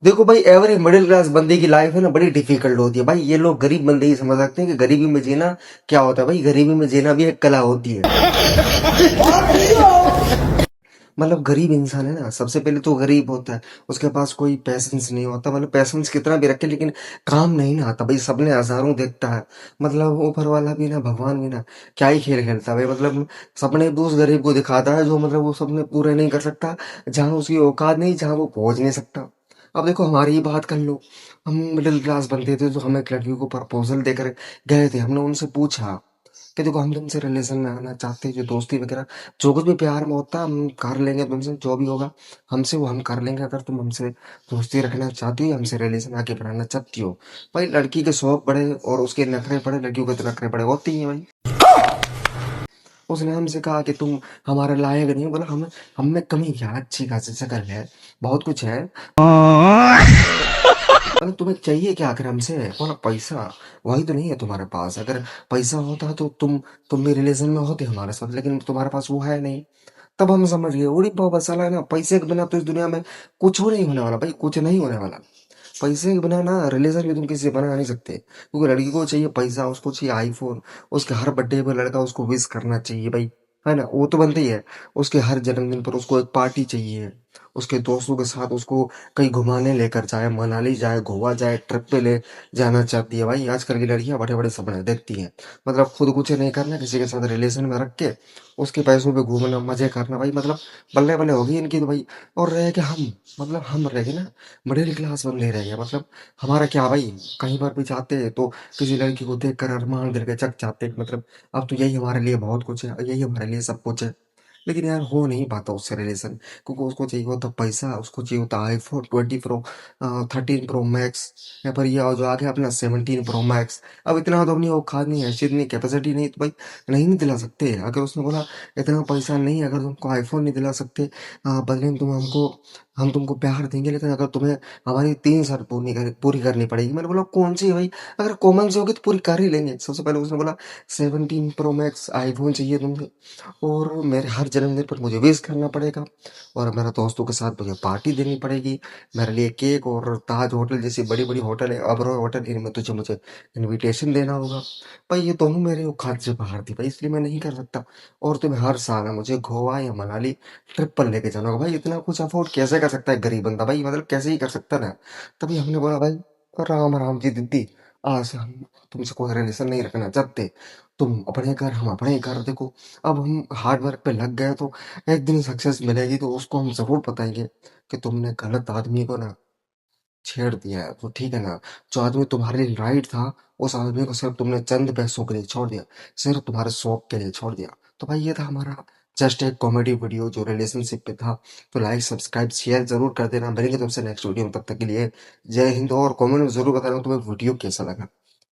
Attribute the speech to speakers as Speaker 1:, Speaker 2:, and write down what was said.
Speaker 1: देखो भाई, every middle class बंदे की लाइफ है ना बड़ी डिफिकल्ट होती है भाई। ये लोग गरीब बंदे ही समझ सकते हैं कि गरीबी में जीना क्या होता है भाई। गरीबी में जीना भी एक कला होती है। मतलब गरीब इंसान है ना, सबसे पहले तो गरीब होता है, उसके पास कोई पैसेंस नहीं होता। मतलब पैसेंस कितना भी रखे लेकिन काम नहीं ना आता भाई। सबने हजारों देखता है, मतलब ऊपर वाला भी ना, भगवान भी ना, क्या ही खेल खेलता है भाई। मतलब सपने भी उस गरीब को दिखाता है जो मतलब वो सपने पूरे नहीं कर सकता, जहाँ उसकी औकात नहीं, जहाँ वो पहुंच नहीं सकता। अब देखो हमारी ही बात कर लो। हम मिडिल क्लास बंदे थे तो हम एक लड़की को प्रपोजल देकर गए थे। हमने उनसे पूछा कि देखो हम तुमसे रिलेशन में आना चाहते हैं, जो दोस्ती वगैरह जो कुछ भी प्यार में होता है हम कर लेंगे तुमसे, जो भी होगा हमसे वो हम कर लेंगे। अगर तुम हमसे दोस्ती रखना चाहती हो या हमसे रिलेशन आगे बढ़ाना चाहती हो। भाई लड़की के शौक बड़े और उसके नखरे बड़े, लड़कियों के तो नखरे बड़े होते ही हैं भाई। उसने हमसे कहा कि तुम हमारे लायक नहीं हो। बोला हम में कमी क्या है? अच्छी खासी शक्ल है, बहुत कुछ है। मतलब तुम्हें चाहिए क्या आखिर हमसे? बोला पैसा। वही तो नहीं है तुम्हारे पास। अगर पैसा होता तो तुम भी रिलेशन में होते हमारे साथ, लेकिन तुम्हारे पास वो है नहीं। तब हम समझ गए उड़ी बाबा साला है ना, पैसे के बिना तो इस दुनिया में कुछ हो नहीं होने वाला भाई, कुछ नहीं होने वाला। पैसे के बिना ना रिलेशन भी तुम किसी से बना नहीं सकते, क्योंकि लड़की को चाहिए पैसा, उसको चाहिए आईफोन, उसके हर बर्थडे पर लड़का उसको विश करना चाहिए भाई, है ना, वो तो बनता ही है। उसके हर जन्मदिन पर उसको एक पार्टी चाहिए, उसके दोस्तों के साथ उसको कहीं घुमाने लेकर जाए, मनाली जाए, गोवा जाए, ट्रिप पे ले जाना चाहती है भाई। आजकल की लड़कियां बड़े बड़े सपने देखती हैं। मतलब खुद कुछ नहीं करना, किसी के साथ रिलेशन में रख के उसके पैसों पे घूमना, मजे करना भाई। मतलब बल्ले बल्ले होगी इनकी तो भाई। और रह के हम, मतलब हम रह गए ना मिडिल क्लास बंदे रह गए। मतलब हमारा क्या भाई, कहीं पर भी जाते हैं तो किसी लड़की को देख कर अरमान दिल के जग जाते हैं। मतलब अब तो यही हमारे लिए बहुत कुछ है, यही हमारे लिए सब कुछ है। लेकिन यार हो नहीं पाता उससे रिलेशन, क्योंकि उसको चाहिए होता पैसा, उसको चाहिए होता आईफोन 13 प्रो मैक्स, या फिर ये जो आ गया अपना 17 प्रो मैक्स। अब इतना तो अपनी औकात नहीं है, इतनी कैपेसिटी नहीं, तो भाई नहीं दिला सकते। अगर उसने बोला इतना पैसा नहीं, अगर तुमको आईफोन नहीं दिला सकते, बदले में हम तुमको प्यार देंगे, लेकिन अगर तुम्हें हमारी 3 शर्त पूरी करनी पड़ेगी। मैंने बोला कौन सी है भाई? अगर कॉमन से होगी तो पूरी कर ही लेंगे। सबसे पहले उसने बोला 17 प्रो मैक्स आईफोन चाहिए तुमसे, और मेरे हर जन्मदिन पर मुझे विश करना पड़ेगा, और मेरे दोस्तों के साथ मुझे पार्टी देनी पड़ेगी। मेरे लिए केक और ताज होटल जैसी बड़ी बड़ी होटल है, अबरो होटल, इनमें तुझे मुझे इनविटेशन देना होगा। भाई ये दोनों मेरे औकात से बाहर थी भाई, इसलिए मैं नहीं कर सकता। और तुम्हें हर साल ना मुझे गोवा या मनाली ट्रिप पर लेके जाना होगा भाई। इतना कुछ अफोर्ड कैसे कर सकता है गरीब बंदा भाई? मतलब कैसे ही कर सकता ना। तभी हमने बोला भाई राम राम जी दीदी, आज से हम तुमसे कोई रिलेशन नहीं रखना चाहते। तुम अपने घर, हम अपने घर। देखो अब हम हार्ड वर्क पे लग गए तो एक दिन सक्सेस मिलेगी, तो उसको हम जरूर बताएंगे कि तुमने गलत आदमी को ना छेड़ दिया है। तो ठीक है ना, जो आदमी तुम्हारे लिए राइट था, उस आदमी को सिर्फ तुमने चंद पैसों के लिए छोड़ दिया, सिर्फ तुम्हारे शौक के लिए छोड़ दिया। तो भाई ये था हमारा जस्ट एक कॉमेडी वीडियो जो रिलेशनशिप पे था। तो लाइक सब्सक्राइब शेयर जरूर कर देना। मिलेंगे तुमसे नेक्स्ट वीडियो में, तब तक के लिए जय हिंद। और कमेंट में जरूर बताना तुम्हें वीडियो कैसा लगा।